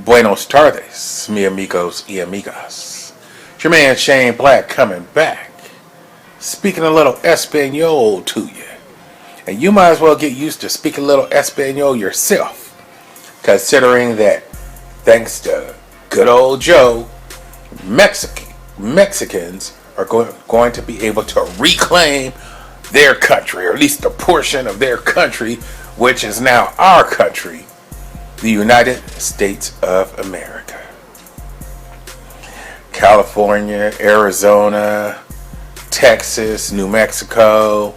Buenos tardes, mi amigos y amigas. It's your man Shane Black coming back, speaking a little Espanol to you. And you might as well get used to speaking a little Espanol yourself, considering that thanks to good old Joe, Mexicans are going to be able to reclaim their country, or at least a portion of their country, which is now our country, the United States of America. California, Arizona, Texas, New Mexico.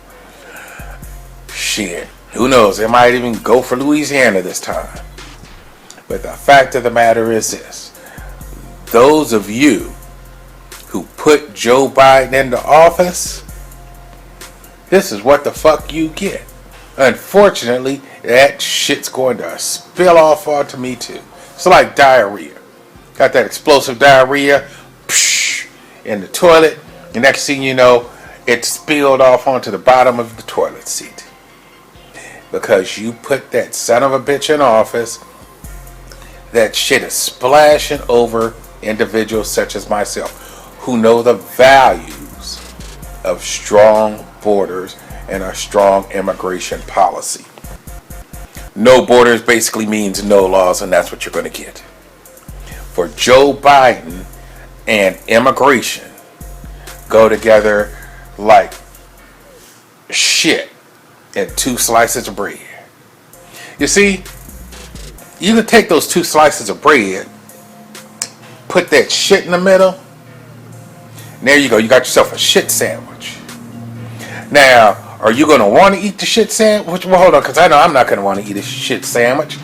Shit, who knows? It might even go for Louisiana this time. But the fact of the matter is this. Those of you who put Joe Biden into office, this is what the fuck you get. Unfortunately, that shit's going to spill off onto me too. It's like diarrhea. Got that explosive diarrhea in the toilet. The next thing you know, it spilled off onto the bottom of the toilet seat. Because you put that son of a bitch in office, that shit is splashing over individuals such as myself who know the values of strong borders and a strong immigration policy. No borders basically means no laws, and that's what you're going to get. For Joe Biden and immigration go together like shit and two slices of bread. You see, you can take those two slices of bread, put that shit in the middle, and there you go, you got yourself a shit sandwich. Now, are you going to want to eat the shit sandwich? Well, hold on, because I know I'm not going to want to eat a shit sandwich.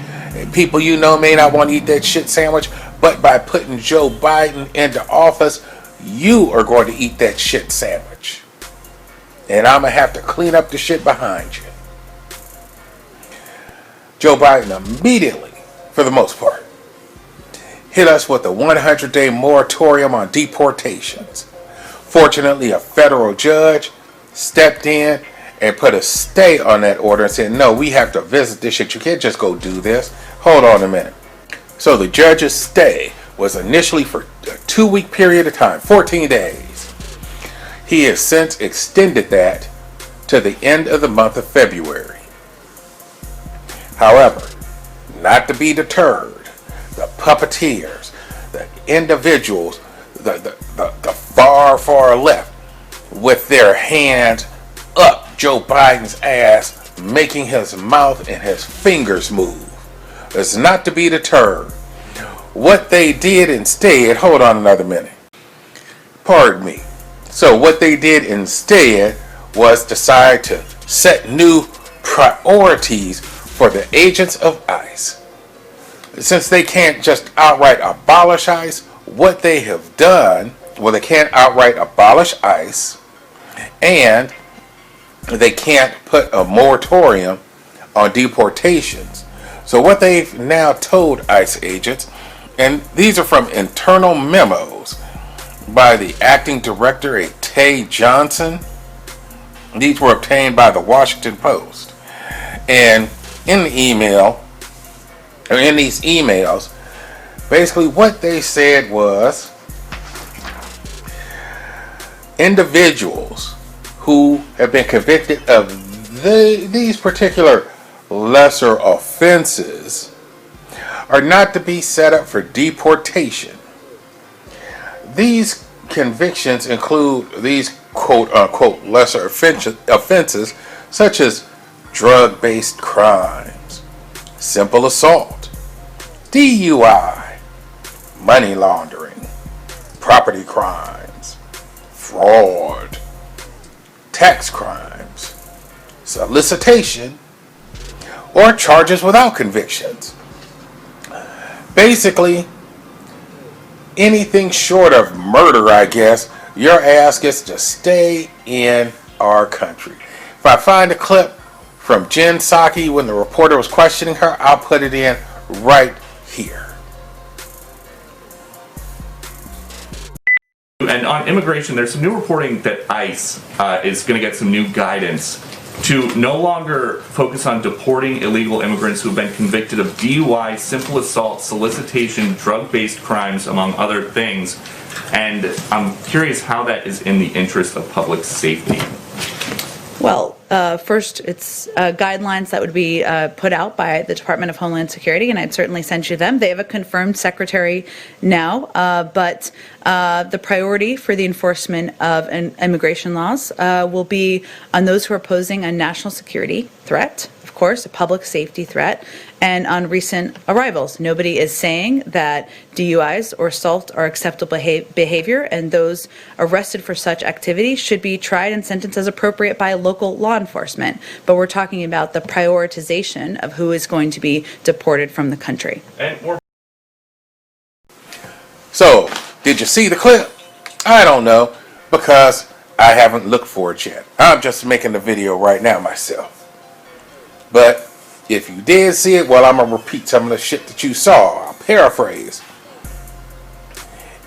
People you know may not want to eat that shit sandwich, but by putting Joe Biden into office, you are going to eat that shit sandwich. And I'm going to have to clean up the shit behind you. Joe Biden immediately, for the most part, hit us with a 100-day moratorium on deportations. Fortunately, a federal judge stepped in and put a stay on that order and said, no, we have to visit this shit. You can't just go do this. Hold on a minute. So the judge's stay was initially for a 2-week period of time, 14 days. He has since extended that to the end of the month of February. However, not to be deterred, the puppeteers, the individuals, the far, far left, with their hands up Joe Biden's ass, making his mouth and his fingers move, is not to be deterred. What they did instead, hold on another minute. Pardon me. So what they did instead was decide to set new priorities for the agents of ICE. Since they can't just outright abolish ICE, what they have done, well, they can't outright abolish ICE, and they can't put a moratorium on deportations. So what they've now told ICE agents, and these are from internal memos by the acting director, Tay Johnson. These were obtained by the Washington Post. And in the email, or in these emails, basically what they said was individuals who have been convicted of these particular lesser offenses are not to be set up for deportation. These convictions include these quote-unquote lesser offenses such as drug-based crimes, simple assault, DUI, money laundering, property crimes, fraud, tax crimes, solicitation, or charges without convictions. Basically, anything short of murder, I guess, your ass gets to stay in our country. If I find a clip from Jen Psaki when the reporter was questioning her, I'll put it in right here. And on immigration, there's some new reporting that ICE is going to get some new guidance to no longer focus on deporting illegal immigrants who have been convicted of DUI, simple assault, solicitation, drug-based crimes, among other things. And I'm curious how that is in the interest of public safety. Well, first, it's guidelines that would be put out by the Department of Homeland Security, and I'd certainly send you them. They have a confirmed secretary now, but the priority for the enforcement of immigration laws will be on those who are posing a national security threat, of course, a public safety threat, and on recent arrivals. Nobody is saying that DUIs or assault are acceptable behavior, and those arrested for such activity should be tried and sentenced as appropriate by local law enforcement. But we're talking about the prioritization of who is going to be deported from the country. So, did you see the clip? I don't know, because I haven't looked for it yet. I'm just making the video right now myself. But if you did see it, well, I'm going to repeat some of the shit that you saw. I'll paraphrase.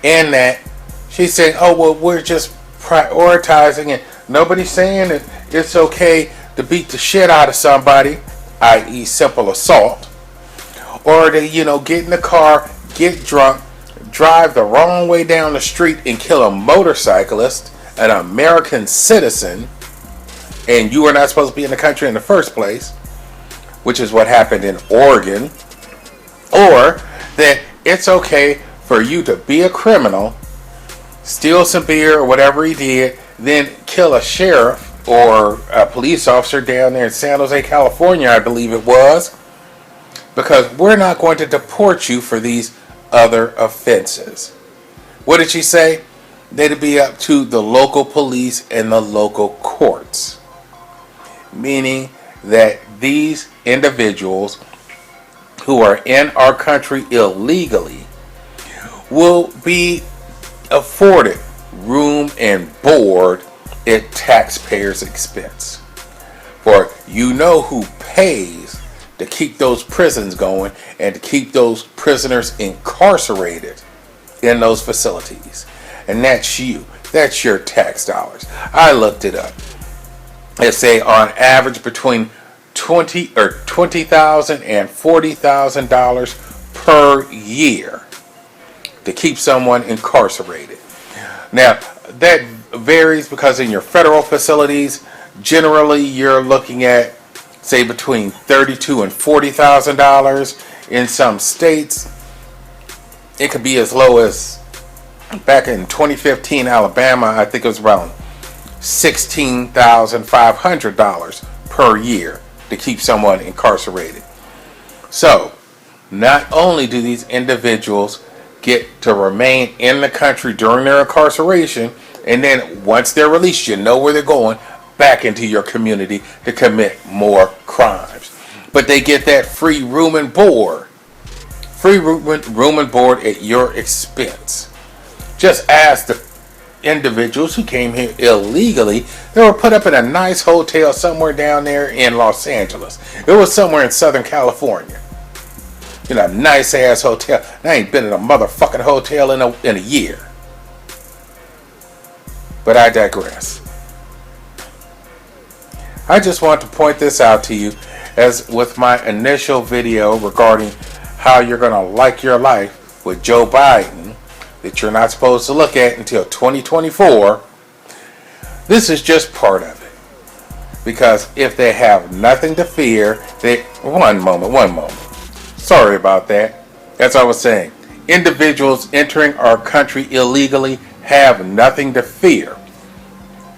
In that, she's saying, oh, well, we're just prioritizing it. Nobody's saying that it's okay to beat the shit out of somebody, i.e. simple assault. Or to, get in the car, get drunk, drive the wrong way down the street and kill a motorcyclist, an American citizen, and you are not supposed to be in the country in the first place, which is what happened in Oregon. Or that it's okay for you to be a criminal, steal some beer or whatever he did, then kill a sheriff or a police officer down there in San Jose, California, I believe it was, because we're not going to deport you for these other offenses. What did she say? That'd be up to the local police and the local courts. Meaning that these individuals who are in our country illegally will be afforded room and board at taxpayers' expense. For you know who pays to keep those prisons going and to keep those prisoners incarcerated in those facilities. And that's you. That's your tax dollars. I looked it up. They say on average between $20,000 and $40,000 per year to keep someone incarcerated. Now that varies because in your federal facilities, generally you're looking at say between $32,000 and $40,000. In some states, it could be as low as back in 2015 Alabama, I think it was around $16,500 per year to keep someone incarcerated. So, not only do these individuals get to remain in the country during their incarceration, and then once they're released, you know where they're going, back into your community to commit more crimes. But they get that free room and board. Free room and board at your expense. Just ask the individuals who came here illegally. They were put up in a nice hotel somewhere down there in Los Angeles. It was somewhere in Southern California. In a nice ass hotel. I ain't been in a motherfucking hotel in a year. But I digress. I just want to point this out to you, as with my initial video regarding how you're going to like your life with Joe Biden, that you're not supposed to look at until 2024. This is just part of it. Because if they have nothing to fear, one moment. Sorry about that. As I was saying, individuals entering our country illegally have nothing to fear.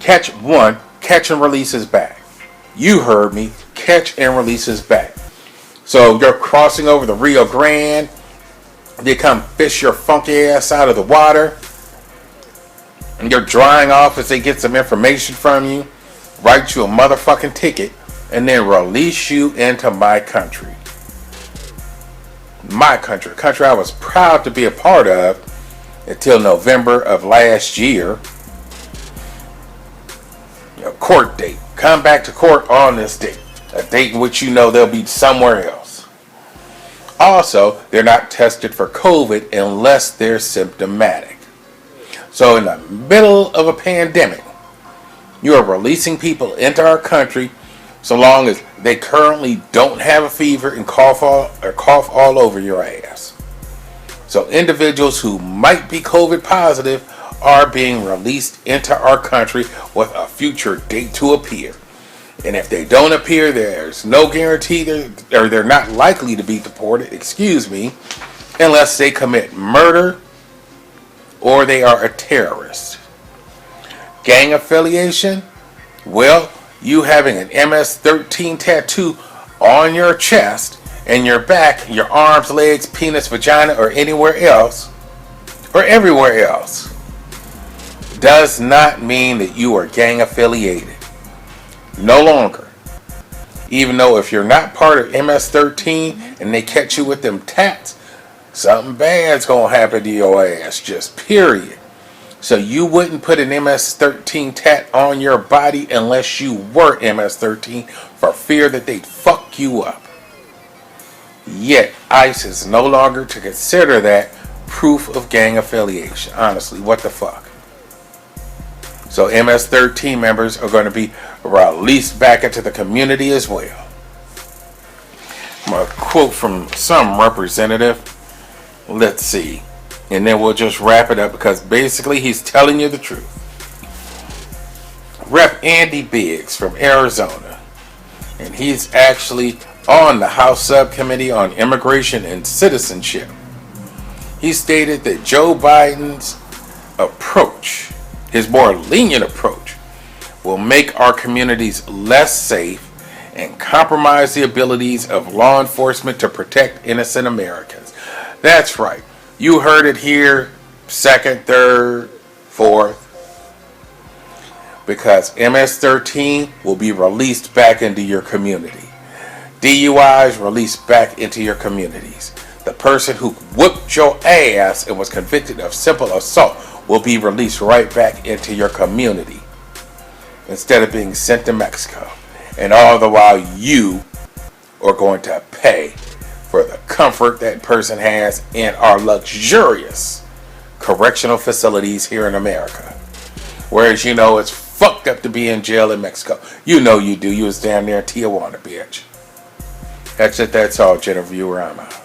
Catch and release is back. You heard me. Catch and release is back. So you're crossing over the Rio Grande. They come fish your funky ass out of the water. And you're drying off as they get some information from you. Write you a motherfucking ticket. And then release you into my country. My country. A country I was proud to be a part of until November of last year. Court date. Come back to court on this date. A date in which you know they'll be somewhere else. Also, they're not tested for COVID unless they're symptomatic. So in the middle of a pandemic, you are releasing people into our country so long as they currently don't have a fever and cough all over your ass. So individuals who might be COVID positive are being released into our country with a future date to appear. And if they don't appear, there's no guarantee they're not likely to be deported, unless they commit murder or they are a terrorist. Gang affiliation? Well, you having an MS-13 tattoo on your chest and your back, your arms, legs, penis, vagina, or anywhere else, or everywhere else, does not mean that you are gang affiliated. No longer. Even though if you're not part of MS-13 and they catch you with them tats, something bad's gonna happen to your ass, just period. So you wouldn't put an MS-13 tat on your body unless you were MS-13 for fear that they'd fuck you up. Yet ICE is no longer to consider that proof of gang affiliation. Honestly, what the fuck? So MS-13 members are going to be released back into the community as well. I'm going to quote from some representative. Let's see. And then we'll just wrap it up because basically he's telling you the truth. Rep. Andy Biggs from Arizona. And he's actually on the House Subcommittee on Immigration and Citizenship. He stated that Joe Biden's approach, his more lenient approach, will make our communities less safe and compromise the abilities of law enforcement to protect innocent Americans. That's right. You heard it here, second, third, fourth. Because MS-13 will be released back into your community. DUIs released back into your communities. The person who whooped your ass and was convicted of simple assault will be released right back into your community instead of being sent to Mexico. And all the while you are going to pay for the comfort that person has in our luxurious correctional facilities here in America. Whereas it's fucked up to be in jail in Mexico. You know you do. You was down there in Tijuana, bitch. That's it. That's all, Jenna Viewer. I'm out.